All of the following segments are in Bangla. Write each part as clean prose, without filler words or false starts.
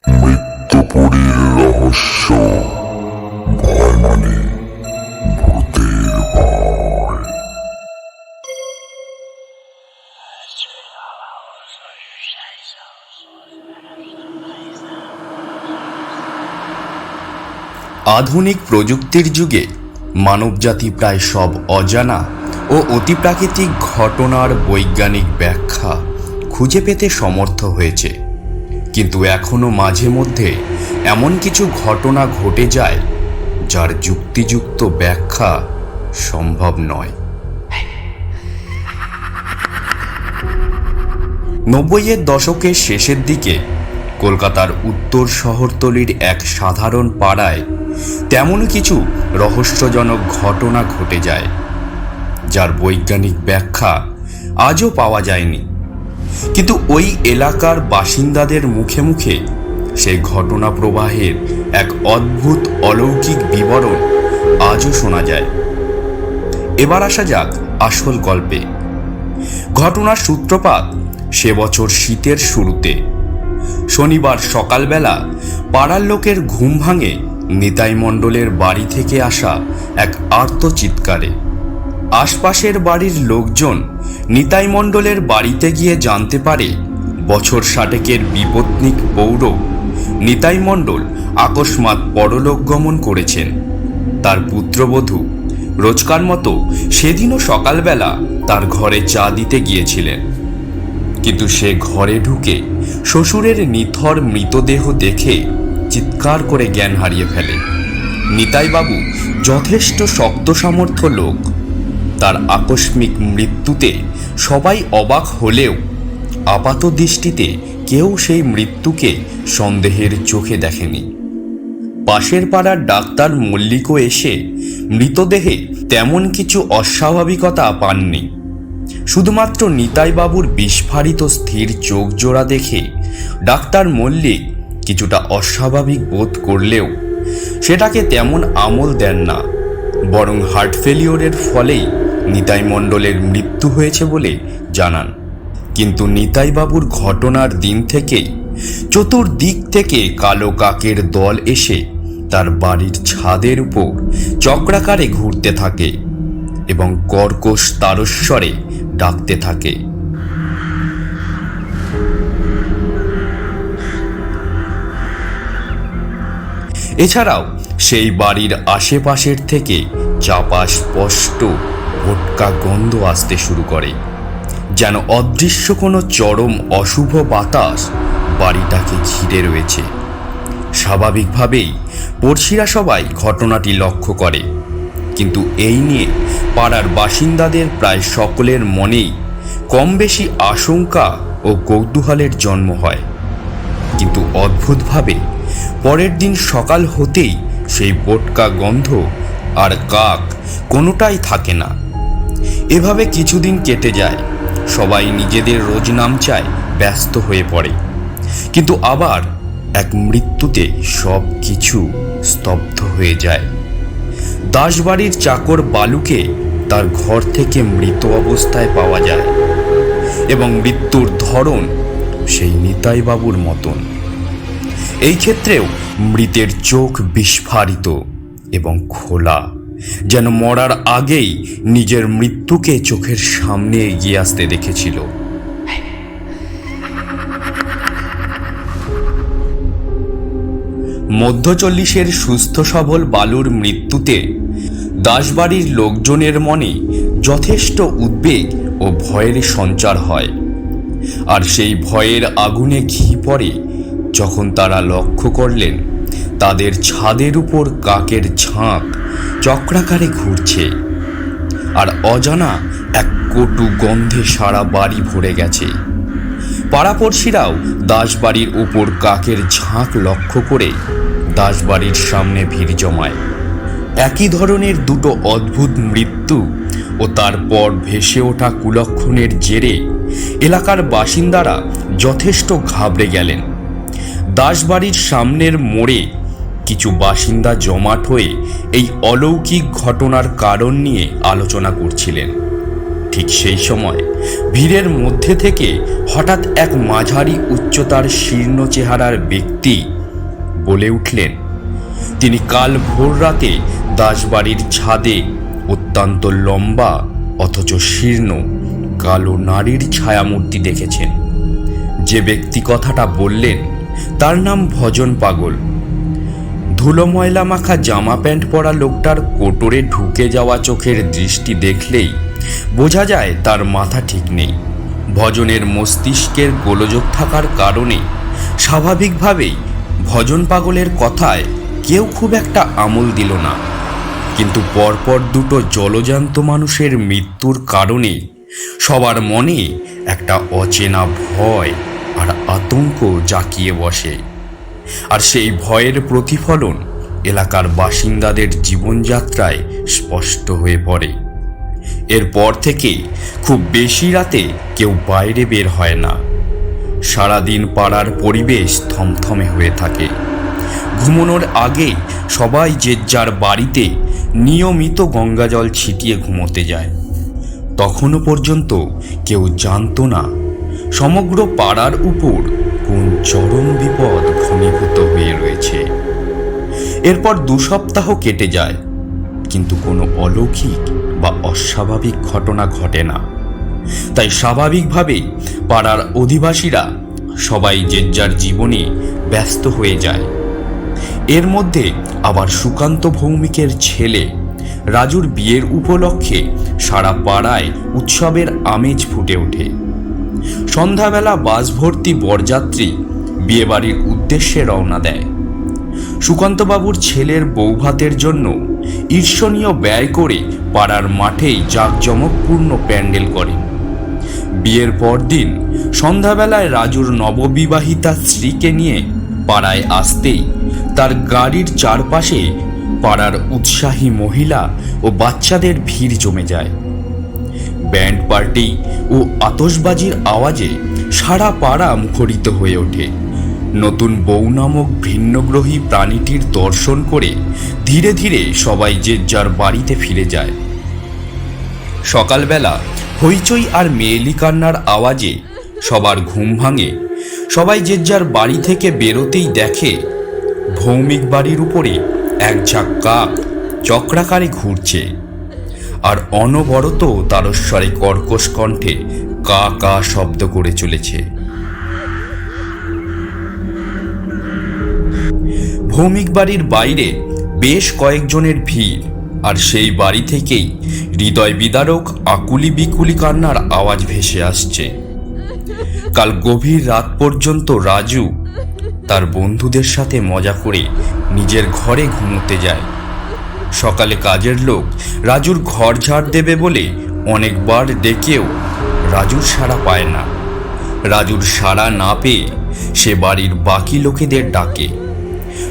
মৃত্যুপুরীর রহস্য। ভয় মানে ভূতের ভয়। আধুনিক প্রযুক্তির যুগে মানবজাতি প্রায় সব অজানা ও অতিপ্রাকৃতিক ঘটনার বৈজ্ঞানিক ব্যাখ্যা খুঁজে পেতে সমর্থ হয়েছে, কিন্তু এখনো মাঝে মধ্যে এমন কিছু ঘটনা ঘটে যায় যার যুক্তিযুক্ত ব্যাখ্যা সম্ভব নয়। 90-এর দশকের শেষের দিকে কলকাতার উত্তর শহরতলির এক সাধারণ পাড়ায় তেমন কিছু রহস্যজনক ঘটনা ঘটে যায় যার বৈজ্ঞানিক ব্যাখ্যা আজও পাওয়া যায়নি, কিন্তু ওই এলাকার বাসিন্দাদের মুখে মুখে সেই ঘটনা প্রবাহের এক অদ্ভুত অলৌকিক বিবরণ আজও শোনা যায়। এবার আসা যাক আসল গল্পে। ঘটনার সূত্রপাত সে বছর শীতের শুরুতে। শনিবার সকালবেলা পাড়ার লোকের ঘুম ভাঙে নিতাই মণ্ডলের বাড়ি থেকে আসা এক আর্তচিৎকারে। আশপাশের বাড়ির লোকজন নিতাই মণ্ডলের বাড়িতে গিয়ে জানতে পারে বছর 60-এর বিপত্নিক পৌর নিতাই মণ্ডল আকস্মাৎ পরলোক গমন করেছেন। তার পুত্রবধূ রোজকার মতো সেদিনও সকালবেলা তার ঘরে চা দিতে গিয়েছিলেন, কিন্তু সে ঘরে ঢুকে শ্বশুরের নিথর মৃতদেহ দেখে চিৎকার করে জ্ঞান হারিয়ে ফেলে। নিতাইবাবু যথেষ্ট শক্ত সামর্থ্য লোক। তার আকস্মিক মৃত্যুতে সবাই অবাক হলেও আপাত দৃষ্টিতে কেউ সেই মৃত্যুকে সন্দেহের চোখে দেখেনি। পাশের পাড়ার ডাক্তার মল্লিকও এসে মৃতদেহে তেমন কিছু অস্বাভাবিকতা পাননি। শুধুমাত্র নিতাইবাবুর বিস্ফারিত স্থির চোখ জোড়া দেখে ডাক্তার মল্লিক কিছুটা অস্বাভাবিক বোধ করলেও সেটাকে তেমন আমল দেন না, বরং হার্ট ফেলিওরের ফলেই নিতাই মণ্ডলের মৃত্যু হয়েছে বলে জানান। কিন্তু নিতাইবাবুর ঘটনার দিন থেকেই চতুর্দিক থেকে কালো কাকের দল এসে তার বাড়ির ছাদের উপর চক্রাকারে ঘুরতে থাকে এবং কর্কশ তারস্বরে ডাকতে থাকে। এছাড়াও সেই বাড়ির আশেপাশের থেকে চাপা স্পষ্ট ভোটকা গন্ধ আসতে শুরু করে, যেন অদৃশ্য কোনো চরম অশুভ বাতাস বাড়িটাকে ঘিরে রয়েছে। স্বাভাবিকভাবেই পড়শিরা সবাই ঘটনাটি লক্ষ্য করে, কিন্তু এই নিয়ে পাড়ার বাসিন্দাদের প্রায় সকলের মনেই কম বেশি আশঙ্কা ও কৌতূহলের জন্ম হয়। কিন্তু অদ্ভুতভাবে পরের দিন সকাল হতেই সেই বোটকা গন্ধ আর কাক কোনোটাই থাকে না। এভাবে কিছুদিন কেটে যায়, সবাই নিজেদের রোজনামচায় ব্যস্ত হয়ে পড়ে, কিন্তু আবার এক মৃত্যুতে সব কিছু স্তব্ধ হয়ে যায়। দাসবাড়ির চাকর বালুকে তার ঘর থেকে মৃত অবস্থায় পাওয়া যায় এবং মৃত্যুর ধরন সেই নিতাইবাবুর মতন। এই ক্ষেত্রেও মৃতের চোখ বিস্ফারিত এবং খোলা, যেন মরার আগেই নিজের মৃত্যুকে চোখের সামনে এগিয়ে আসতে দেখেছিল। মধ্য 40-এর সুস্থ সবল বালুর মৃত্যুতে দাসবাড়ির লোকজনের মনে যথেষ্ট উদ্বেগ ও ভয়ের সঞ্চার হয়। আর সেই ভয়ের আগুনে ঘি পড়ে যখন তারা লক্ষ্য করলেন তাদের ছাদের উপর কাকের ঝাঁক চক্রাকারে ঘুরছে, আর অজানা এক কটু গন্ধে সারা বাড়ি ভরে গেছে। পাড়াপড়শিরাও দাসবাড়ির উপর কাকের ঝাঁক লক্ষ্য করে দাসবাড়ির সামনে ভিড় জমায়। একই ধরনের দুটো অদ্ভুত মৃত্যু ও তারপর ভেসে ওঠা কুলক্ষণের জেরে এলাকার বাসিন্দারা যথেষ্ট ঘাবড়ে গেলেন। দাসবাড়ির সামনের মোড়ে কিছু বাসিন্দা জমাট হয়ে এই অলৌকিক ঘটনার কারণ নিয়ে আলোচনা করছিলেন। ঠিক সেই সময় ভিড়ের মধ্যে থেকে হঠাৎ এক মাঝারি উচ্চতার শীর্ণ চেহারার ব্যক্তি বলে উঠলেন, তিনি কাল ভোর রাতে দাসবাড়ির ছাদে অত্যন্ত লম্বা অথচ শীর্ণ কালো নারীর ছায়ামূর্তি দেখেছেন। যে ব্যক্তি কথাটা বললেন তার নাম ভজন পাগল। ধুলো ময়লা মাখা জামা প্যান্ট পরা লোকটার কোটরে ঢুকে যাওয়া চোখের দৃষ্টি দেখলেই বোঝা যায় তার মাথা ঠিক নেই। ভজনের মস্তিষ্কের গোলযোগ থাকার কারণে স্বাভাবিকভাবেই ভজন পাগলের কথায় কেউ খুব একটা আমল দিল না। কিন্তু পরপর দুটো জলজান্ত মানুষের মৃত্যুর কারণে সবার মনে একটা অচেনা ভয় আর আতঙ্ক জাঁকিয়ে বসে। আর সেই ভয়ের প্রতিফলন এলাকার বাসিন্দাদের জীবনযাত্রায় স্পষ্ট হয়ে পড়ে। এরপর থেকে খুব বেশি রাতে কেউ বাইরে বের হয় না। সারাদিন পাড়ার পরিবেশ থমথমে হয়ে থাকে। ঘুমানোর আগে সবাই যে যার বাড়িতে নিয়মিত গঙ্গাজল ছিটিয়ে ঘুমোতে যায়। তখনও পর্যন্ত কেউ জানতো না সমগ্র পাড়ার উপর কোন চরম বিপদ ঘনীভূত হয়ে রয়েছে। এরপর 2 সপ্তাহ কেটে যায়, কিন্তু কোনো অলৌকিক বা অস্বাভাবিক ঘটনা ঘটে না। তাই স্বাভাবিকভাবেই পাড়ার অধিবাসীরা সবাই যে যার জীবনে ব্যস্ত হয়ে যায়। এর মধ্যে আবার সুকান্ত ভৌমিকের ছেলে রাজুর বিয়ের উপলক্ষে সারা পাড়ায় উৎসবের আমেজ ফুটে ওঠে। সন্ধ্যাবেলা বাস ভর্তি বরযাত্রী বিয়েবাড়ির উদ্দেশ্যে রওনা দেয়। সুকান্তবাবুর ছেলের বৌভাতের জন্য ঈর্ষণীয় ব্যয় করে পাড়ার মাঠেই জাঁকজমকপূর্ণ প্যান্ডেল করেন। বিয়ের পরদিন সন্ধ্যাবেলায় রাজুর নববিবাহিতা স্ত্রীকে নিয়ে পাড়ায় আসতেই তার গাড়ির চারপাশে পাড়ার উৎসাহী মহিলা ও বাচ্চাদের ভিড় জমে যায়। ব্যান্ড পার্টি ও আতশবাজির আওয়াজে সারা পাড়া মুখরিত হয়ে ওঠে। নতুন বউ নামক ভিন্নগ্রহী প্রাণীটির দর্শন করে ধীরে ধীরে সবাই যে যার বাড়িতে ফিরে যায়। সকালবেলা হইচই আর মেয়েলি কান্নার আওয়াজে সবার ঘুম ভাঙে। সবাই যে যার বাড়ি থেকে বেরোতেই দেখে ভৌমিক বাড়ির উপরে এক ঝাঁক কাক চক্রাকারে ঘুরছে আর অনবরত তারস্বরে কর্কশ কণ্ঠে কা কা শব্দ করে চলেছে। ভৌমিক বাড়ির বাইরে বেশ কয়েকজনের ভিড়, আর সেই বাড়ি থেকেই হৃদয় বিদারক আকুলি বিকুলি কান্নার আওয়াজ ভেসে আসছে। কাল গভীর রাত পর্যন্ত রাজু তার বন্ধুদের সাথে মজা করে নিজের ঘরে ঘুমোতে যায়। সকালে কাজের লোক রাজুর ঘর ঝাড় দেবে বলে অনেকবার ডেকেও রাজুর সাড়া পায় না। রাজুর সাড়া না পেয়ে সে বাড়ির বাকি লোকেদের ডাকে।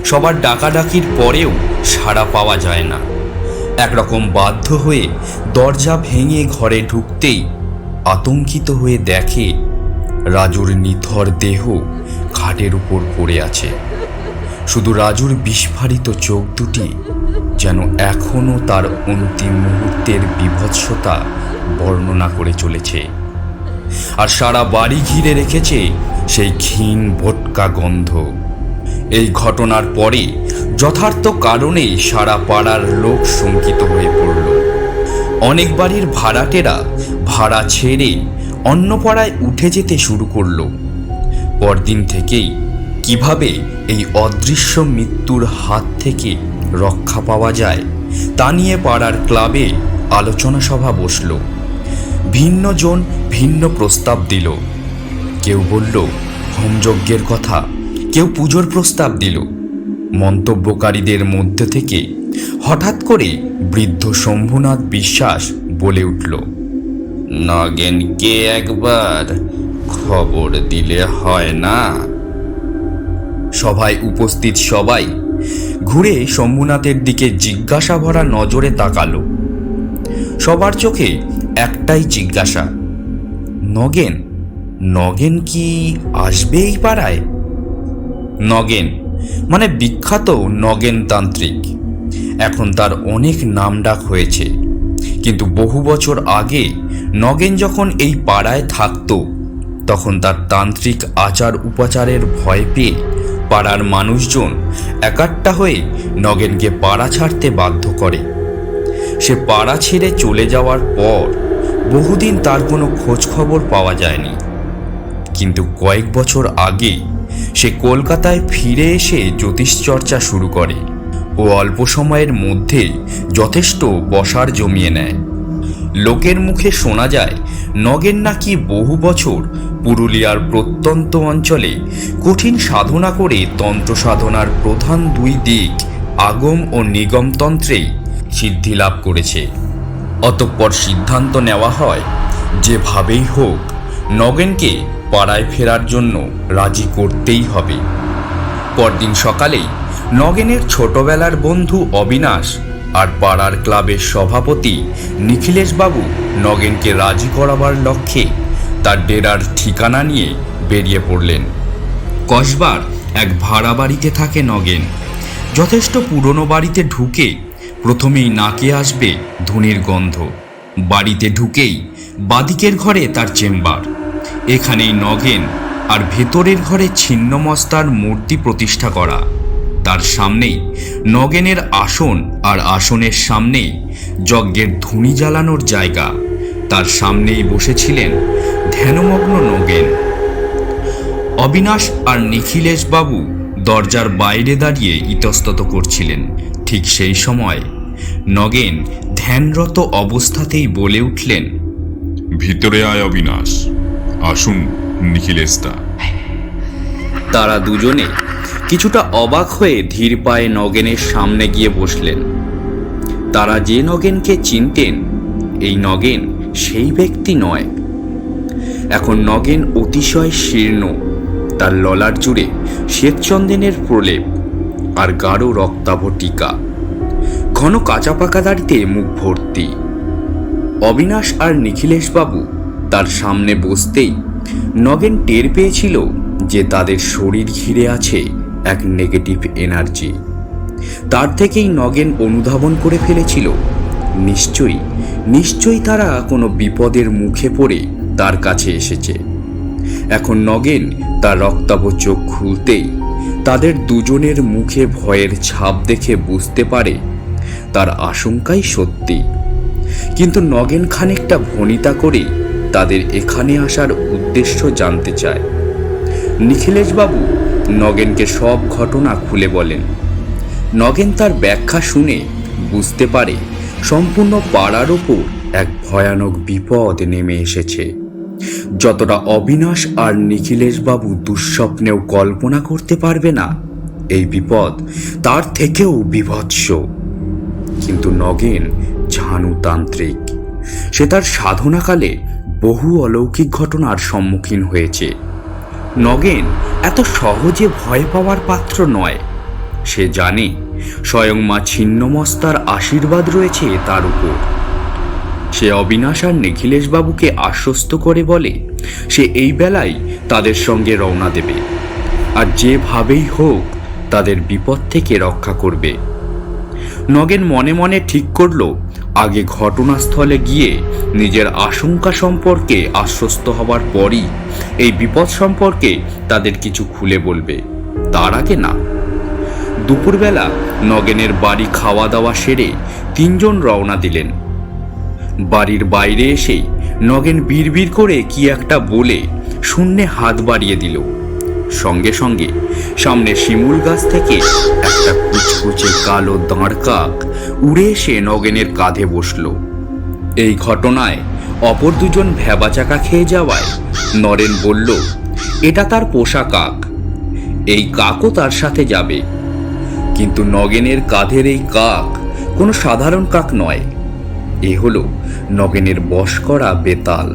সবার ডাকাডাকির পরেও সাড়া পাওয়া যায় না। একরকম বাধ্য হয়ে দরজা ভেঙে ঘরে ঢুকতেই আতঙ্কিত হয়ে দেখে রাজুর নিথর দেহ খাটের উপর পড়ে আছে। শুধু রাজুর বিস্ফারিত চোখ দুটি যেন এখনো তার অন্তিম মুহূর্তের বীভৎসতা বর্ণনা করে চলেছে। আর সারা বাড়ি ঘিরে রেখেছে সেই ক্ষীণ ভোটকা গন্ধ। এই ঘটনার পরে যথার্থ কারণেই সারা পাড়ার লোক শঙ্কিত হয়ে পড়ল। অনেক বাড়ির ভাড়াটেরা ভাড়া ছেড়ে অন্য পাড়ায় উঠে যেতে শুরু করল। পরদিন থেকেই কিভাবে এই অদৃশ্য মৃত্যুর হাত থেকে রক্ষা পাওয়া যায় তা নিয়ে পাড়ার ক্লাবে আলোচনা সভা বসল। ভিন্ন জন ভিন্ন প্রস্তাব দিল। কেউ বলল হোমযজ্ঞের কথা, কেউ পুজোর প্রস্তাব দিল। মন্তব্যকারীদের মধ্যে থেকে হঠাৎ করে বৃদ্ধ শম্ভুনাথ বিশ্বাস বলে উঠল, নগেনকে একবার খবর দিলে হয় না? সভায় উপস্থিত সবাই ঘুরে শম্ভুনাথের দিকে জিজ্ঞাসা ভরা নজরে তাকালো। সবার চোখে একটাই জিজ্ঞাসা, নগেন নগেন কি আসবে এই পাড়ায়? নগেন মানে বিখ্যাত নগেন তান্ত্রিক। এখন তার অনেক নামডাক হয়েছে, কিন্তু বহু বছর আগে নগেন যখন এই পাড়ায় থাকত তখন তার তান্ত্রিক আচার উপাচারের ভয় পেয়ে পাড়ার মানুষজন একাট্টা হয়ে নগেনকে পাড়া ছাড়তে বাধ্য করে। সে পাড়া ছেড়ে চলে যাওয়ার পর বহুদিন তার কোনো খোঁজ খবর পাওয়া যায়নি। কিন্তু কয়েক বছর আগে সে কলকাতায় ফিরে এসে জ্যোতিষচর্চা শুরু করে ও অল্প সময়ের মধ্যেই যথেষ্ট বসার জমিয়ে নেয়। লোকের মুখে শোনা যায় নগেন নাকি বহু বছর পুরুলিয়ার প্রত্যন্ত অঞ্চলে কঠিন সাধনা করে তন্ত্র সাধনার প্রধান দুই দিক আগম ও নিগম তন্ত্রেই সিদ্ধি লাভ করেছে। অতঃপর সিদ্ধান্ত নেওয়া হয় যেভাবেই হোক নগেনকে পাড়ায় ফেরার জন্য রাজি করতেই হবে। পরদিন সকালেই নগেনের ছোটবেলার বন্ধু অবিনাশ আর পাড়ার ক্লাবের সভাপতি নিখিলেশবাবু নগেনকে রাজি করাবার লক্ষ্যে তার ডেরার ঠিকানা নিয়ে বেরিয়ে পড়লেন। কসবার এক ভাড়া বাড়িতে থাকে নগেন। যথেষ্ট পুরনো বাড়িতে ঢুকে প্রথমেই নাকে আসবে ধুনির গন্ধ। বাড়িতে ঢুকেই বাদিকের ঘরে তার চেম্বার। এখানেই নগেন আর ভেতরের ঘরে ছিন্নমস্তার মূর্তি প্রতিষ্ঠা করা। তার সামনেই নগেনের আসন আর আসনের সামনেই যজ্ঞের ধুনি জ্বালানোর জায়গা। তার সামনেই বসেছিলেন ধ্যানমগ্ন নগেন। অবিনাশ আর নিখিলেশ বাবু দরজার বাইরে দাঁড়িয়ে ইতস্তত করছিলেন। ঠিক সেই সময় নগেন ধ্যানরত অবস্থাতেই বলে উঠলেন, ভিতরে আয় অবিনাশ, আসুন নিখিলেশদা। তারা দুজনে কিছুটা অবাক হয়ে ধীর পায়ে নগেনের সামনে গিয়ে বসলেন। তারা যে নগেনকে চিনতেন, এই নগেন সেই ব্যক্তি নয়। এখন নগেন অতিশয় শীর্ণ, তার ললাট জুড়ে শ্বেতচন্দনের প্রলেপ আর গাঢ় রক্তাভ টিকা। ঘন কাঁচা পাকা দাড়িতে মুখ ভর্তি। অবিনাশ আর নিখিলেশবাবু তার সামনে বসতেই নগেন টের পেয়েছিল যে তাদের শরীর ঘিরে আছে এক নেগেটিভ এনার্জি। তার থেকেই নগেন অনুধাবন করে ফেলেছিল নিশ্চয়ই তারা কোনো বিপদের মুখে পড়ে তার কাছে এসেছে। এখন নগেন তার রক্তাভ চোখ খুলতেই তাদের দুজনের মুখে ভয়ের ছাপ দেখে বুঝতে পারে তার আশঙ্কাই সত্যি। কিন্তু নগেন খানিকটা ভনিতা করে তাদের এখানে আসার উদ্দেশ্য জানতে চায়। নিখিলেশবাবু নগেনকে সব ঘটনা খুলে বলেন। নগেন তার ব্যাখ্যা শুনে বুঝতে পারে সম্পূর্ণ পাড়ার ওপর এক ভয়ানক বিপদ নেমে এসেছে। যতটা অবিনাশ আর নিখিলেশবাবু দুঃস্বপ্নেও কল্পনা করতে পারবে না, এই বিপদ তার থেকেও বীভৎস। কিন্তু নগেন ঝানুতান্ত্রিক। সে তার সাধনাকালে বহু অলৌকিক ঘটনার সম্মুখীন হয়েছে। নগেন এত সহজে ভয় পাওয়ার পাত্র নয়। সে জানে স্বয়ং মা ছিন্নমস্তার আশীর্বাদ রয়েছে তার উপর। সে অবিনাশ আর নিখিলেশবাবুকে আশ্বস্ত করে বলে সে এই বেলায় তাদের সঙ্গে রওনা দেবে আর যেভাবেই হোক তাদের বিপদ থেকে রক্ষা করবে। নগেন মনে মনে ঠিক করল আগে ঘটনাস্থলে গিয়ে নিজের আশঙ্কা সম্পর্কে আশ্বস্ত হবার পরই এই বিপদ সম্পর্কে তাদের কিছু খুলে বলবে, তার আগে না। দুপুরবেলা নগেনের বাড়ি খাওয়া দাওয়া সেরে তিনজন রওনা দিলেন। বাড়ির বাইরে এসেই নগেন বিড়বিড় করে কি একটা বলে শূন্যে হাত বাড়িয়ে দিল। সঙ্গে সঙ্গে সামনে শিমুল গাছ থেকে একটা কুচকুচে কালো দাঁড় কাক উড়ে এসে নগেনের কাঁধে বসল। এই ঘটনায় অপর দুজন ভ্যাবাচাকা খেয়ে যাওয়ায় নরেন বলল এটা তার পোষা কাক, এই কাকও তার সাথে যাবে। কিন্তু নগেনের কাঁধের এই কাক কোনো সাধারণ কাক নয়, এ হলো নগেনের বশ করা বেতাল।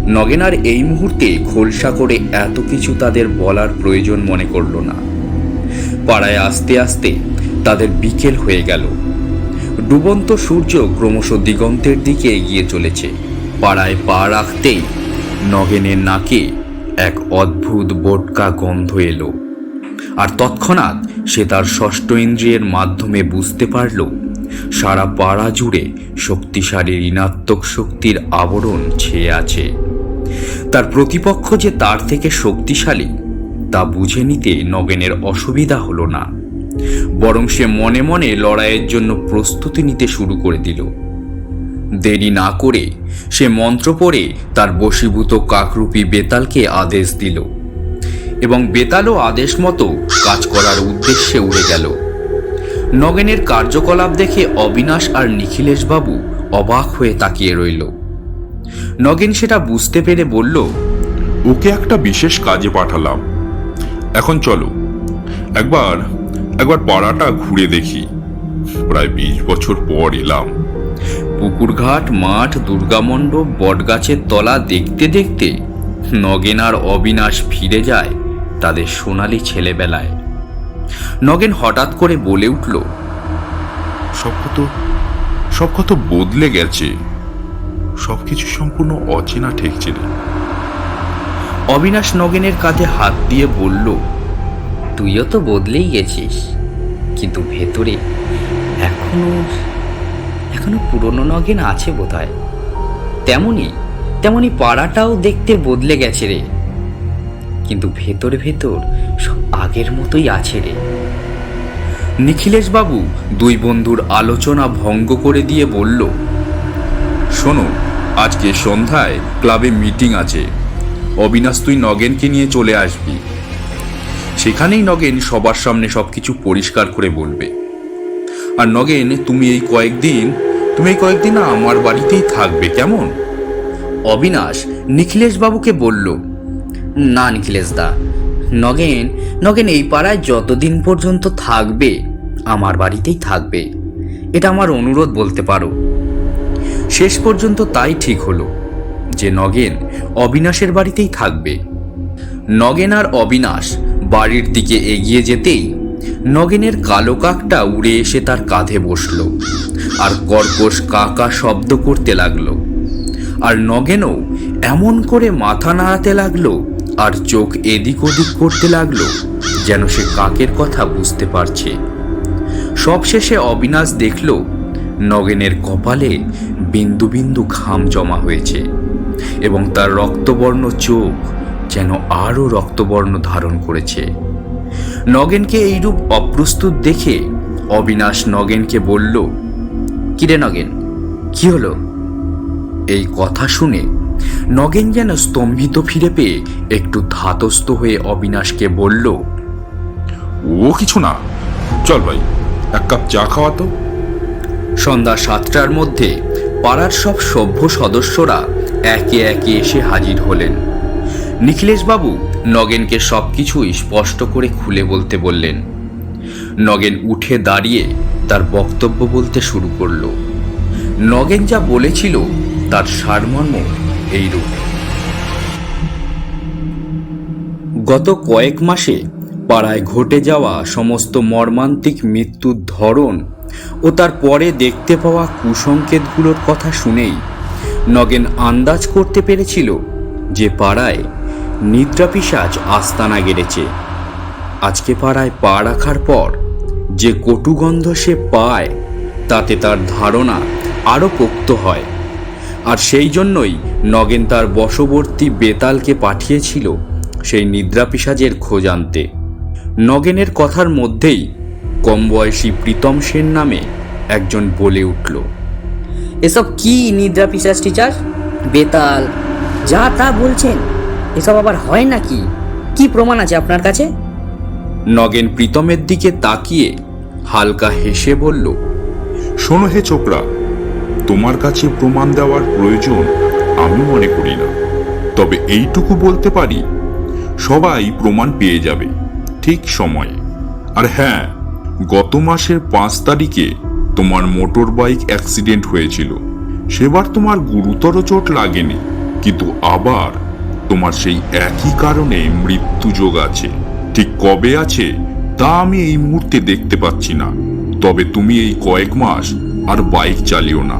নগেন আর এই মুহূর্তে খোলসা করে এত কিছু তাদের বলার প্রয়োজন মনে করল না। পাড়ায় আস্তে আস্তে তাদের বিকেল হয়ে গেল। ডুবন্ত সূর্য ক্রমশ দিগন্তের দিকে এগিয়ে চলেছে। পাড়ায় পা রাখতেই নগেনের নাকে এক অদ্ভুত বোটকা গন্ধ এলো। আর তৎক্ষণাৎ সে তার ষষ্ঠ ইন্দ্রিয়ের মাধ্যমে বুঝতে পারল সারা পাড়া জুড়ে শক্তিশালী ঋণাত্মক শক্তির আবরণ ছেয়ে আছে। তার প্রতিপক্ষ যে তার থেকে শক্তিশালী তা বুঝে নিতে নগেনের অসুবিধা হলো না। বরং সে মনে মনে লড়াইয়ের জন্য প্রস্তুতি নিতে শুরু করে দিল। দেরি না করে সে মন্ত্র পড়ে তার বশীভূত কাকরূপী বেতালকে আদেশ দিল এবং বেতালও আদেশ মতো কাজ করার উদ্দেশ্যে উড়ে গেল। নগেনের কার্যকলাপ দেখে অবিনাশ আর নিখিলেশ বাবু অবাক হয়ে তাকিয়ে রইল। নগেন সেটা বুঝতে পেরে বলল, ওকে একটা বিশেষ কাজে পাঠালাম, এখন চলো একবার পাড়াটা ঘুরে দেখি। প্রায় 20 বছর পর এলাম। পুকুরঘাট, মাঠ, দুর্গামণ্ডপ, বটগাছের তলা দেখতে দেখতে নগেন আর অবিনাশ ফিরে যায় তাদের সোনালী ছেলেবেলায়। নগেন হঠাৎ করে বলে উঠল, সব কত বদলে গেছে, সবকিছু সম্পূর্ণ অচেনা ঠেকছে রে। অবিনাশ নগেনের কাঁধে হাত দিয়ে বলল, তুইও তো বদলেই গেছিস, কিন্তু ভেতরে এখনো পুরনো নগেন আছে বোধহয়। তেমনি পাড়াটাও দেখতে বদলে গেছে রে, কিন্তু ভেতর সব আগের মতোই আছে রে। নিখিলেশ বাবু দুই বন্ধুর আলোচনা ভঙ্গ করে দিয়ে বলল, শোনো, আজকে সন্ধ্যায় ক্লাবে মিটিং আছে। অবিনাশ, তুই নগেনকে নিয়ে চলে আসবি। সেখানেই নগেন সবার সামনে সবকিছু পরিষ্কার করে বলবে। আর নগেন, তুমি এই কয়েকদিন আমার বাড়িতেই থাকবে, কেমন? অবিনাশ নিখিলেশ বাবুকে বলল, না নিখিলেশ দা, নগেন এই পাড়ায় যতদিন পর্যন্ত থাকবে আমার বাড়িতেই থাকবে, এটা আমার অনুরোধ বলতে পারো। শেষ পর্যন্ত তাই ঠিক হলো যে নগেন অবিনাশের বাড়িতেই থাকবে। নগেন আর অবিনাশ বাড়ির দিকে এগিয়ে যেতেই নগেনের কালো কাকটা উড়ে এসে তার কাঁধে বসলো আর কর্কশ কাকা শব্দ করতে লাগলো। আর নগেনও এমন করে মাথা নাড়াতে লাগলো আর চোখ এদিক ওদিক করতে লাগলো যেন সে কাকের কথা বুঝতে পারছে। সবশেষে অবিনাশ দেখল নগেনের কপালে বিন্দু বিন্দু ঘাম জমা হয়েছে এবং তার রক্তবর্ণ চোখ যেন আরো রক্তবর্ণ ধারণ করেছে। নগেনকে এইরূপ অপ্রস্তুত দেখে অবিনাশ নগেনকে বলল, কিরে নগেন, কি হলো? এই কথা শুনে নগেন যেন স্তম্ভিত ফিরে পেয়ে একটু ধাতস্থ হয়ে অবিনাশকে বলল, ও কিছু না, চল ভাই, এক কাপ চা খাওয়া তো। সন্ধ্যা 7টার মধ্যে পাড়ার সব সভ্য সদস্যরা একে একে এসে হাজির হলেন। নিখিলেশ বাবু নগেনকে সবকিছুই স্পষ্ট করে খুলে বলতে বললেন। নগেন উঠে দাঁড়িয়ে তার বক্তব্য বলতে শুরু করল। নগেন যা বলেছিল তার সারমর্ম এইরূপ। গত কয়েক মাসে পাড়ায় ঘটে যাওয়া সমস্ত মর্মান্তিক মৃত্যুর ধরন ও তার পরে দেখতে পাওয়া কুসংকেতগুলোর কথা শুনেই নগেন আন্দাজ করতে পেরেছিল যে পাড়ায় নিদ্রাপিশাচ আস্তানা গেড়েছে। আজকে পাড়ায় পা রাখার পর যে কটুগন্ধ সে পায় তাতে তার ধারণা আরও পোক্ত হয়। আর সেই জন্যই নগেন তার বশবর্তী বেতালকে পাঠিয়েছিল সেই নিদ্রাপিশাচের খোঁজ আনতে। নগেনের কথার মধ্যেই কম বয়সী প্রীতম সেন নামে একজন বলে উঠল, এসব কি নিদ্রা পিশাচ টিচার, বেতাল যা তা বলছেন, এসব আবার হয় নাকি? কি প্রমাণ আছে আপনার কাছে? নগেন প্রীতমের দিকে তাকিয়ে হালকা হেসে বলল, শোনো হে ছোকরা, তোমার কাছে প্রমাণ দেওয়ার প্রয়োজন আমি মনে করি না। তবে এইটুকু বলতে পারি, সবাই প্রমাণ পেয়ে যাবে ঠিক সময়ে। আর হ্যাঁ, গত মাসের 5 তারিখে তোমার মোটর বাইক অ্যাক্সিডেন্ট হয়েছিল। সেবার তোমার গুরুতর চোট লাগেনি, কিন্তু আবার তোমার সেই একই কারণে মৃত্যুযোগ আছে। ঠিক কবে আছে তা আমি এই মুহূর্তে দেখতে পাচ্ছি না। তবে তুমি এই কয়েক মাস আর বাইক চালিও না।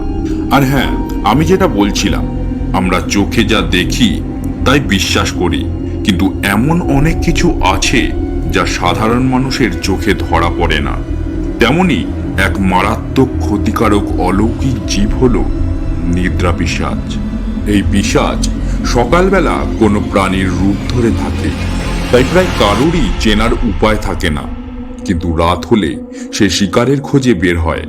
আর হ্যাঁ, আমি যেটা বলছিলাম, আমরা চোখে যা দেখি তাই বিশ্বাস করি, কিন্তু এমন অনেক কিছু আছে যা সাধারণ মানুষের চোখে ধরা পড়ে না। তেমনি এক মারাত্মক ক্ষতিকারক অলৌকিক জীব হলো নিদ্রা পিশাচ। এই পিশাচ সকালবেলা কোনো প্রাণীর রূপ ধরে থাকে, তাই প্রায় কারোরই চেনার উপায় থাকে না। কিন্তু রাত হলে সে শিকারের খোঁজে বের হয়।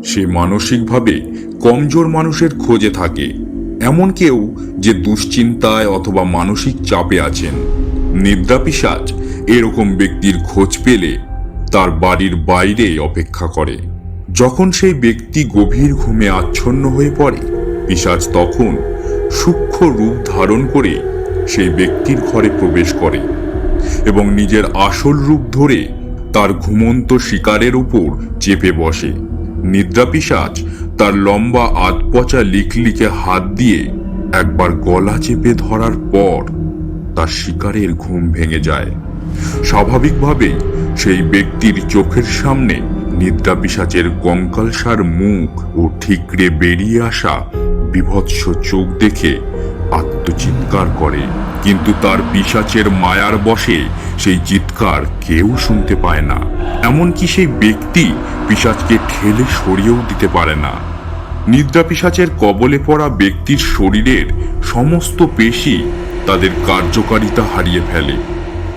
সে মানসিকভাবে কমজোর মানুষের খোঁজে থাকে, এমন কেউ যে দুশ্চিন্তায় অথবা মানসিক চাপে আছেন। নিদ্রাপিশাচ এরকম ব্যক্তির খোঁজ পেলে তার বাড়ির বাইরে অপেক্ষা করে। যখন সেই ব্যক্তি গভীর ঘুমে আচ্ছন্ন হয়ে পড়ে, পিশাচ তখন সূক্ষ্ম রূপ ধারণ করে সেই ব্যক্তির ঘরে প্রবেশ করে এবং নিজের আসল রূপ ধরে তার ঘুমন্ত শিকারের উপর চেপে বসে। নিদ্রাপিশাচ তার লম্বা আধপচা লিকলিকে হাত দিয়ে একবার গলা চেপে ধরার পর তার শিকারের ঘুম ভেঙে যায়। স্বাভাবিকভাবেই সেই ব্যক্তির চোখের সামনে নিদ্রাপিশাচের কঙ্কালসার মুখ ও ঠিকরে বেরিয়ে আসা বিভৎস চোখ দেখে আত্মচিৎকার করে, কিন্তু তার পিশাচের মায়ার বশে সেই চিৎকার কেউ শুনতে পায় না। এমনকি সেই ব্যক্তি পিশাচকে ঠেলে সরিয়েও দিতে পারে না। নিদ্রাপিশাচের কবলে পড়া ব্যক্তির শরীরের সমস্ত পেশি তাদের কার্যকারিতা হারিয়ে ফেলে।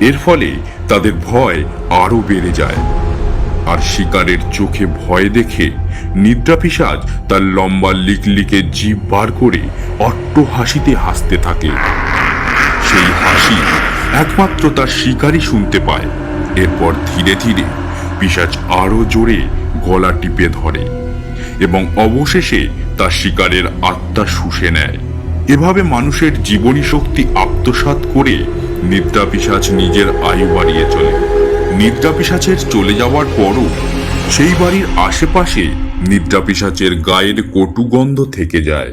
এর ফলে তাদের ভয় আরো বেড়ে যায়, আর শিকারের চোখে ভয় দেখে নিদ্রাপিশাচ তার লম্বা লিকলিকে জিভ বার করে অট্ট হাসিতে হাসতে থাকে। সেই হাসি একমাত্র তার শিকারই শুনতে পায়। এরপর ধীরে ধীরে পিশাচ আরো জোরে গলা টিপে ধরে এবং অবশেষে তার শিকারের আত্মা শুষে নেয়। এভাবে মানুষের জীবনী শক্তি আত্মসাৎ করে নিদ্রাপিশাচ নিজের আয়ু বাড়িয়ে চলে। নিদ্রাপিশাচের চলে যাওয়ার পরও সেই বাড়ির আশেপাশে নিদ্রাপিশাচের গায়ের কটু গন্ধ থেকে যায়,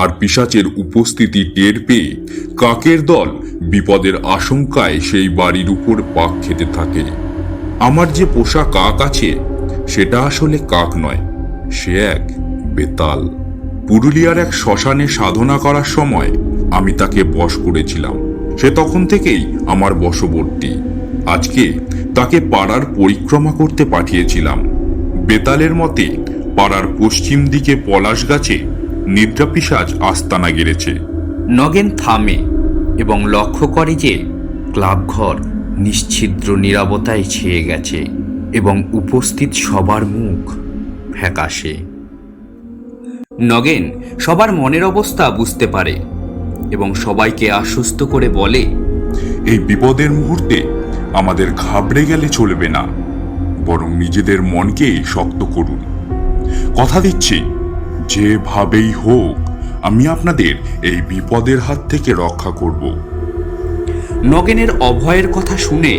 আর পিশাচের উপস্থিতি টের পেয়ে কাকের দল বিপদের আশঙ্কায় সেই বাড়ির উপর পাক খেতে থাকে। আমার যে পোষা কাক আছে সেটা আসলে কাক নয়, সে এক বেতাল। পুরুলিয়ার এক শ্মশানে সাধনা করার সময় আমি তাকে বশ করেছিলাম। সে তখন থেকেই আমার বশবর্তী। আজকে তাকে পাড়ার পরিক্রমা করতে পাঠিয়েছিলাম। বেতালের মতে পাড়ার পশ্চিম দিকে পলাশ গাছে নিদ্রাপিশাচ আস্তানা গেড়েছে। নগেন থামে এবং লক্ষ্য করে যে ক্লাবঘর নিশ্ছিদ্র নীরবতায় ছেয়ে গেছে এবং উপস্থিত সবার মুখ ফ্যাকাশে। নগেন সবার মনের অবস্থা বুঝতে পারে এবং সবাইকে আশ্বস্ত করে বলে, এই বিপদের মুহূর্তে আমাদের ঘাবড়ে গেলে চলবে না, বরং নিজেদের মনকে শক্ত করুন। কথা দিচ্ছি, যেভাবেই হোক আমি আপনাদের এই বিপদের হাত থেকে রক্ষা করব। নগেনের অভয়ের কথা শুনে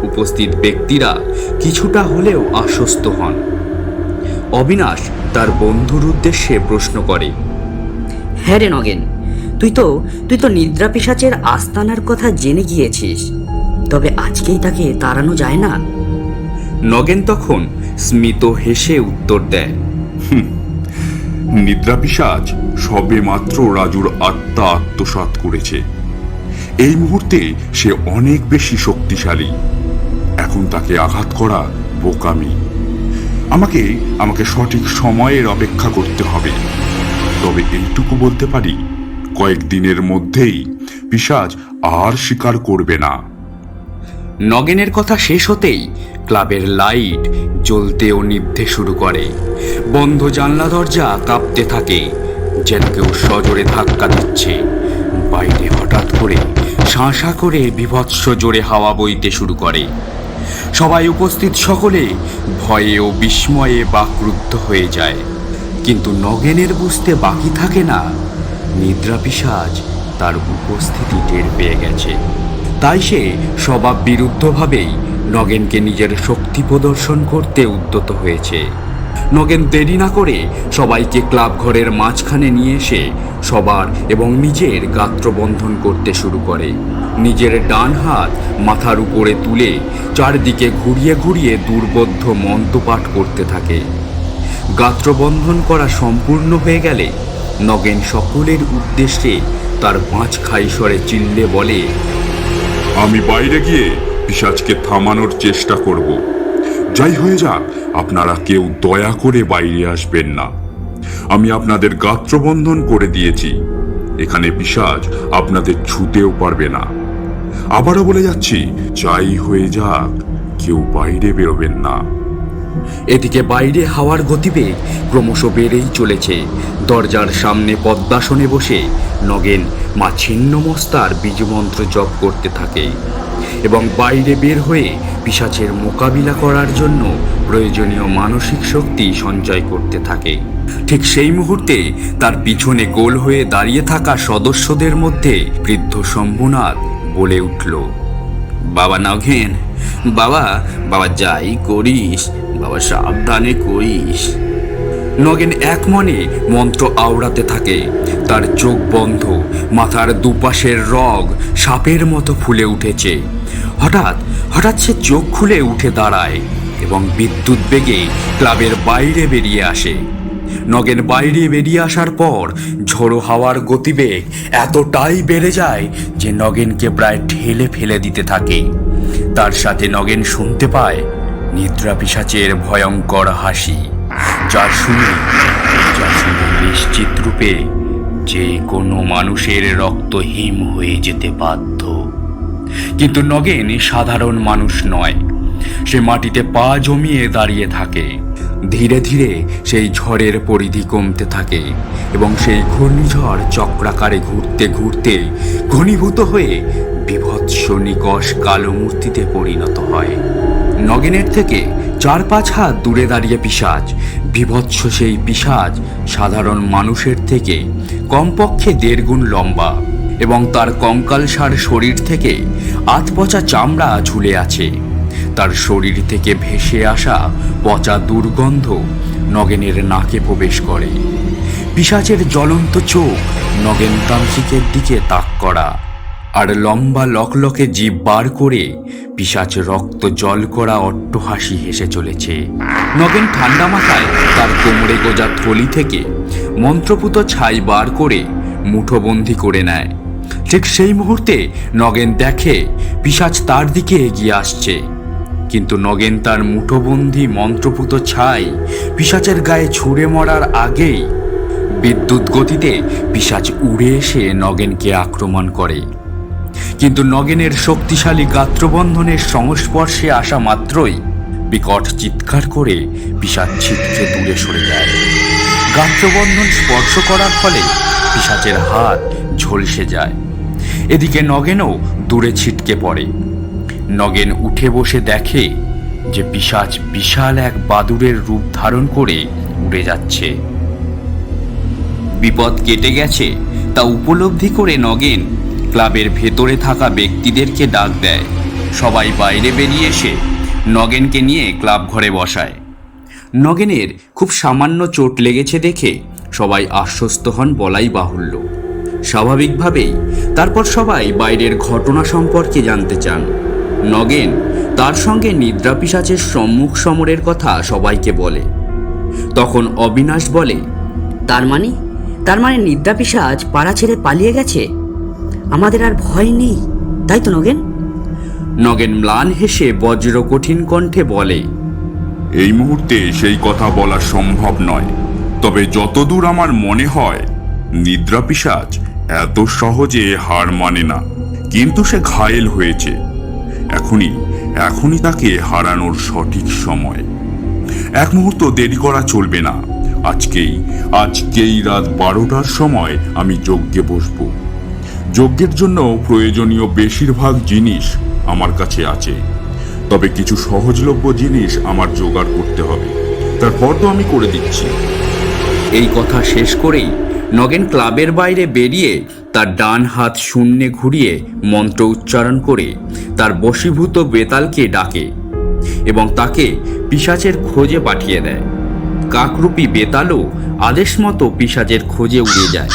উপস্থিত ব্যক্তিরা কিছুটা হলেও আশ্বস্ত হন। অবিনাশ তার বন্ধুর উদ্দেশ্যে প্রশ্ন করে, হ্যাঁ রে নগেন, তুই তো নিদ্রাপিশাচের আস্তানার কথা জেনে গিয়েছিস, তবে আজকেই তাকে তাড়ানো যায় না? নগেন তখন স্মিত হেসে উত্তর দেয়, নিদ্রাপিশাচ সবে মাত্র রাজুর আত্মা আত্মসাৎ করেছে। এই মুহূর্তে সে অনেক বেশি শক্তিশালী। এখন তাকে আঘাত করা বোকামি। আমাকে সঠিক সময়ের অপেক্ষা করতে হবে। তবে এইটুকু বলতে পারি, কয়েকদিনের মধ্যেই পিশাচ আর শিকার করবে না। নগেনের কথা শেষ হতেই ক্লাবের লাইট জ্বলতে ও নিভতে শুরু করে। বন্ধ জানলা দরজা কাঁপতে থাকে, যেন কেউ সজোরে ধাক্কা দিচ্ছে। বাইরে হঠাৎ করে শাঁসা করে বিভৎস জোরে হাওয়া বইতে শুরু করে। সবাই উপস্থিত সকলে ভয়ে ও বিস্ময়ে বাকরুদ্ধ হয়ে যায়, কিন্তু নগেনের বুঝতে বাকি থাকে না নিদ্রাপিশাচ তার উপস্থিতি টের পেয়ে গেছে। তাই সে স্বভাব বিরুদ্ধভাবেই নগেনকে নিজের শক্তি প্রদর্শন করতে উদ্যত হয়েছে। নগেন দেরি না করে সবাইকে ক্লাব ঘরের মাঝখানে নিয়ে এসে সবার এবং নিজের গাত্রবন্ধন করতে শুরু করে। নিজের ডান হাত মাথার উপরে তুলে চারদিকে ঘুরিয়ে ঘুরিয়ে দুর্বোধ্য মন্ত্রপাঠ করতে থাকে। গাত্রবন্ধন করা সম্পূর্ণ হয়ে গেলে নগেন সকলের উদ্দেশ্যে তার পাঁচখাই স্বরে চিল্লে বলে, আমি বাইরে গিয়ে পিশাচকে থামানোর চেষ্টা করব। যাই হয়ে যাক, আপনারা কেউ দয়া করে বাইরে আসবেন না। আমি আপনাদের গাত্রবন্ধন করে দিয়েছি। এখানে পিশাচ আপনাদের ছুতেও পারবে না। আবারও বলে যাচ্ছি, যাই হয়ে যাক, কেউ বাইরে বেরোবেন না। এদিকে বাইরে হাওয়ার গতিবেগ ক্রমশ বেড়েই চলেছে। দরজার সামনে পদ্মাসনে বসে নগেন মা ছিন্নমস্তার বীজমন্ত্র জপ করতে থাকে এবং বাইরে বের হয়ে পিশাচের মোকাবিলা করার জন্য প্রয়োজনীয় মানসিক শক্তি সঞ্চয় করতে থাকে। ঠিক সেই মুহূর্তে তার পিছনে গোল হয়ে দাঁড়িয়ে থাকা সদস্যদের মধ্যে বৃদ্ধ শম্ভুনাথ বলে উঠল, বাবা নগেন, বাবা বাবা যাই করিস বাবা সাবধানে করিস। নগেন এক মনে মন্ত্র আওড়াতে থাকে। তার চোখ বন্ধ, মাথার দুপাশের রগ সাপের মতো ফুলে উঠেছে। হঠাৎ হঠাৎ সে চোখ খুলে উঠে দাঁড়ায় এবং বিদ্যুৎ বেগে ক্লাবের বাইরে বেরিয়ে আসে। নগেন বাইরে বেরিয়ে আসার পর ঝোড়ো হাওয়ার গতিবেগ এতটাই বেড়ে যায় যে নগেনকে প্রায় ঠেলে ফেলে দিতে থাকে। তার সাথে নগেন শুনতে পায় নিদ্রা পিশাচের ভয়ঙ্কর হাসি, যা শুনে নিশ্চিত রূপে যে কোনো মানুষের রক্ত হিম হয়ে যেতে বাধ্য। কিন্তু নগেন সাধারণ মানুষ নয়। সে মাটিতে পা জমিয়ে দাঁড়িয়ে থাকে। ধীরে ধীরে সেই ঝড়ের পরিধি কমতে থাকে এবং সেই ঘূর্ণিঝড় চক্রাকারে ঘুরতে ঘুরতে ঘনীভূত হয়ে বিভৎস নিকষ কালো মূর্তিতে পরিণত হয়। নগেনের থেকে 4-5 হাত দূরে দাঁড়িয়ে পিশাচ। বিভৎস সেই পিশাচ সাধারণ মানুষের থেকে কমপক্ষে 1.5 গুণ লম্বা এবং তার কঙ্কালসার শরীর থেকে আধপচা চামড়া ঝুলে আছে। তার শরীর থেকে ভেসে আসা পচা দুর্গন্ধ নগেনের নাকে প্রবেশ করে। পিশাচের জ্বলন্ত চোখ নগেন তান্ত্রিকের দিকে তাক করা, আর লম্বা লকলকে জিভ বার করে পিশাচ রক্ত জল করা অট্টহাসি হেসে চলেছে। নগেন ঠান্ডা মাথায় তার কোমরে গোজা থলি থেকে মন্ত্রপুত ছাই বার করে মুঠোবন্দি করে নেয়। ঠিক সেই মুহূর্তে নগেন দেখে পিশাচ তার দিকে এগিয়ে আসছে, কিন্তু নগেন তার মুঠোবন্দি মন্ত্রপুত ছাই পিশাচের গায়ে ছুঁড়ে মরার আগেই বিদ্যুৎ গতিতে পিশাচ উড়ে এসে নগেনকে আক্রমণ করে। কিন্তু নগেনের শক্তিশালী গাত্রবন্ধনের সংস্পর্শে আসা মাত্রই বিকট চিৎকার করে পিশাচ ছিটকে দূরে সরে যায়। গাত্রবন্ধন স্পর্শ করার ফলে পিশাচের হাত ঝলসে যায়। এদিকে নগেনও দূরে ছিটকে পড়ে। নগেন উঠে বসে দেখে যে পিশাচ বিশাল এক বাদুড়ের রূপ ধারণ করে উড়ে যাচ্ছে। বিপদ কেটে গেছে তা উপলব্ধি করে নগেন ক্লাবের ভেতরে থাকা ব্যক্তিদেরকে ডাক দেয়। সবাই বাইরে বেরিয়ে এসে নগেনকে নিয়ে ক্লাব ঘরে বসায়। নগেনের খুব সামান্য চোট লেগেছে দেখে সবাই আশ্বস্ত হন বলাই বাহুল্য। স্বাভাবিকভাবেই তারপর সবাই বাইরের ঘটনা সম্পর্কে জানতে চান। নগেন তার সঙ্গে নিদ্রা পিশাচের সম্মুখ সমরের কথা সবাইকে বলে। তখন অবিনাশ বলে, তার মানে নিদ্রা পিশাচ পাড়া ছেড়ে পালিয়ে গেছে। আমাদের আর ভয় নেই, তাই তো নগেন? নগেন ম্লান হেসে বজ্র কঠিন কণ্ঠে বলে, এই মুহূর্তে সেই কথা বলা সম্ভব নয়, তবে যতদূর আমার মনে হয় নিদ্রা পিশাচ এত সহজে হার মানে না। কিন্তু সে ঘায়েল হয়েছে। এখনই তাকে হারানোর সঠিক সময়। এক মুহূর্ত দেরি করা চলবে না। আজকেই রাত 12টার সময় আমি যজ্ঞে বসব। যজ্ঞের জন্য প্রয়োজনীয় বেশিরভাগ জিনিস আমার কাছে আছে, তবে কিছু সহজলভ্য জিনিস আমার জোগাড় করতে হবে। তারপর তো আমি করে দিচ্ছি। এই কথা শেষ করেই নগেন ক্লাবের বাইরে বেরিয়ে তার ডান হাত শূন্যে ঘুরিয়ে মন্ত্র উচ্চারণ করে তার বশীভূত বেতালকে ডাকে এবং তাকে পিশাচের খোঁজে পাঠিয়ে দেয়। কাকরূপী বেতালও আদেশ মতো পিশাচের খোঁজে উড়ে যায়।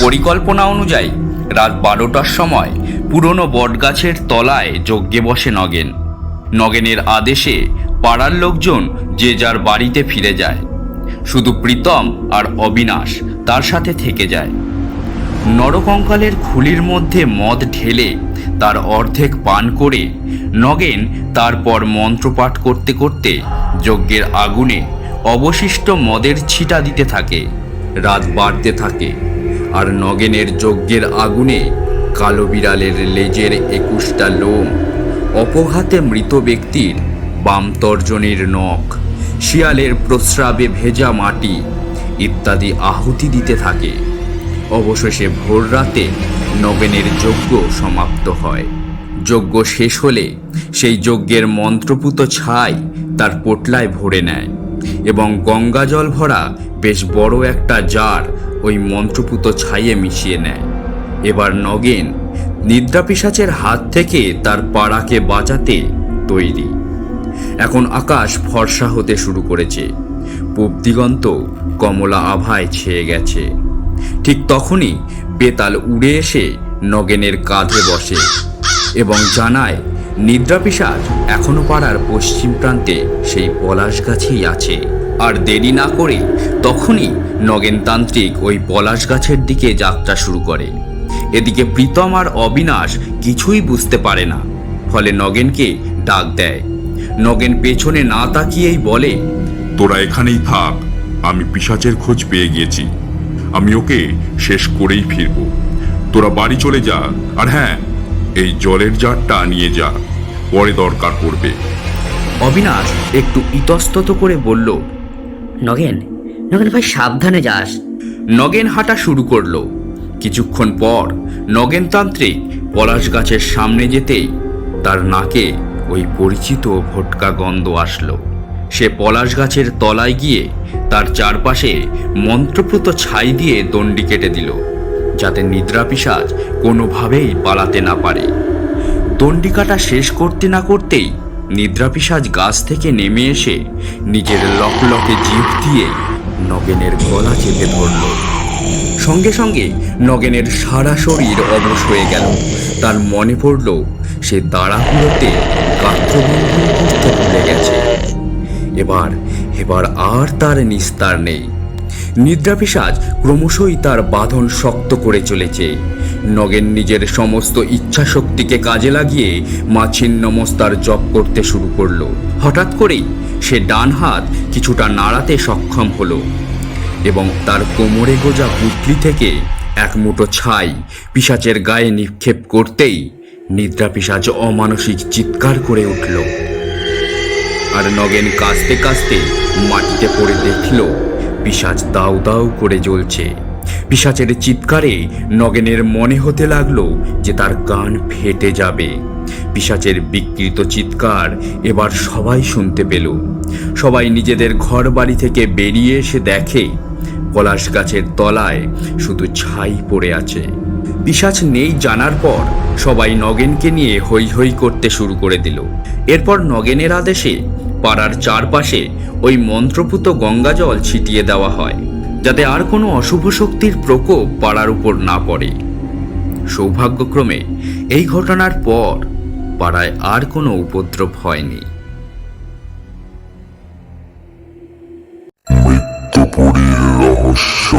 পরিকল্পনা অনুযায়ী রাত 12টার সময় পুরনো বটগাছের তলায় যজ্ঞে বসে নগেন। নগেনের আদেশে পাড়ার লোকজন যে যার বাড়িতে ফিরে যায়। শুধু প্রীতম আর অবিনাশ তার সাথে থেকে যায়। নরকঙ্কালের খুলির মধ্যে মদ ঢেলে তার অর্ধেক পান করে নগেন তারপর মন্ত্রপাঠ করতে করতে যজ্ঞের আগুনে অবশিষ্ট মদের ছিটা দিতে থাকে। রাত বাড়তে থাকে আর নগেনের যজ্ঞের আগুনে কালো বিড়ালের লেজের 21টা লোম অপঘাতে মৃত ব্যক্তির বাম তর্জনীর নখ, শিয়ালের প্রস্রাবে ভেজা মাটি ইত্যাদি আহুতি দিতে থাকে। অবশেষে ভোর রাতে নগেনের যজ্ঞ সমাপ্ত হয়। যজ্ঞ শেষ হলে সেই যজ্ঞের মন্ত্রপুত ছাই তার পোটলায় ভরে নেয় এবং গঙ্গা জল ভরা বেশ বড় একটা জার ওই মন্ত্রপুত ছাইয়ে মিশিয়ে নেয়। এবার নগেন নিদ্রাপিশাচের হাত থেকে তার পাড়াকে বাঁচাতে তৈরি। এখন আকাশ ফর্সা হতে শুরু করেছে, পূব দিগন্ত কমলা আভায় ছেয়ে গেছে। ঠিক তখনই বেতাল উড়ে এসে নগেনের কাঁধে বসে এবং জানায় নিদ্রাপিশাচ এখনো পাড়ার পশ্চিম প্রান্তে সেই পলাশ গাছেই আছে। আর দেরি না করে তখনই নগেনতান্ত্রিক ওই পলাশ গাছের দিকে যাত্রা শুরু করে। এদিকে প্রীতম আর অবিনাশ কিছুই বুঝতে পারে না, ফলে নগেনকে ডাক দেয়। নগেন পেছনে না তাকিয়েই বলে, তোরা এখানেই থাক, আমি পিশাচের খোঁজ পেয়ে গিয়েছি, আমি ওকে শেষ করেই ফিরব। তোরা বাড়ি চলে যা, আর হ্যাঁ, এই জলের জারটা নিয়ে যা, পরে দরকার পড়বে। অবিনাশ একটু ইতস্তত করে বলল, নগেন, নগেন ভাই সাবধানে যাস। নগেন হাঁটা শুরু করলো। কিছুক্ষণ পর নগেনতান্ত্রিক পলাশ গাছের সামনে যেতেই তার নাকে ওই পরিচিত ভোটকা গন্ধ আসলো। সে পলাশ গাছের তলায় গিয়ে তার চারপাশে মন্ত্রপ্রুত ছাই দিয়ে দণ্ডি কেটে দিল, যাতে নিদ্রাপিশাচ কোনোভাবেই পালাতে না পারে। দণ্ডি কাটা শেষ করতে না করতেই নিদ্রাপিশাচ গাছ থেকে নেমে এসে নিজের লকলকে জিভ দিয়ে নগেনের গলা চেপে ধরল। সঙ্গে সঙ্গে নগেনের সারা শরীর অবশ হয়ে গেল। তার মনে পড়ল সে তাড়াহুড়োতে গাত্রবন্ধন করতে ভুলে গেছে। এবার আর তার নিস্তার নেই। নিদ্রাপিশাচ ক্রমশই তার বাঁধন শক্ত করে চলেছে। নগেন নিজের সমস্ত ইচ্ছা শক্তিকে কাজে লাগিয়ে মা ছিন্নমস্তার জপ করতে শুরু করলো। হঠাৎ করেই সে ডান হাত কিছুটা নাড়াতে সক্ষম হলো এবং তার কোমরে গোজা পুটলি থেকে এক মুঠো ছাই পিশাচের গায়ে নিক্ষেপ করতেই নিদ্রাপিশাচ অমানসিক চিৎকার করে উঠল। আর নগেন কাঁচতে কাঁচতে মাটিতে পড়ে দেখল পিশাচ দাউ দাউ করে জ্বলছে। পিশাচের চিৎকারে নগেনের মনে হতে লাগলো যে তার কান ফেটে যাবে। পিশাচের বিকৃত চিৎকার এবার সবাই শুনতে পেল। সবাই নিজেদের ঘর বাড়ি থেকে বেরিয়ে এসে দেখে পলাশ গাছের তলায় শুধু ছাই পড়ে আছে। পিশাচ নেই জানার পর সবাই নগেনকে নিয়ে হৈ হৈ করতে শুরু করে দিল। এরপর নগেনের আদেশে পাড়ার চারপাশে ওই মন্ত্রপুত গঙ্গা জল ছিটিয়ে দেওয়া হয়, যাতে আর কোনো অশুভ শক্তির প্রকোপ পাড়ার উপর না পড়ে। সৌভাগ্যক্রমে এই ঘটনার পর পাড়ায় আর কোনো উপদ্রব হয়নি। মৃত্যুপুরীর রহস্য।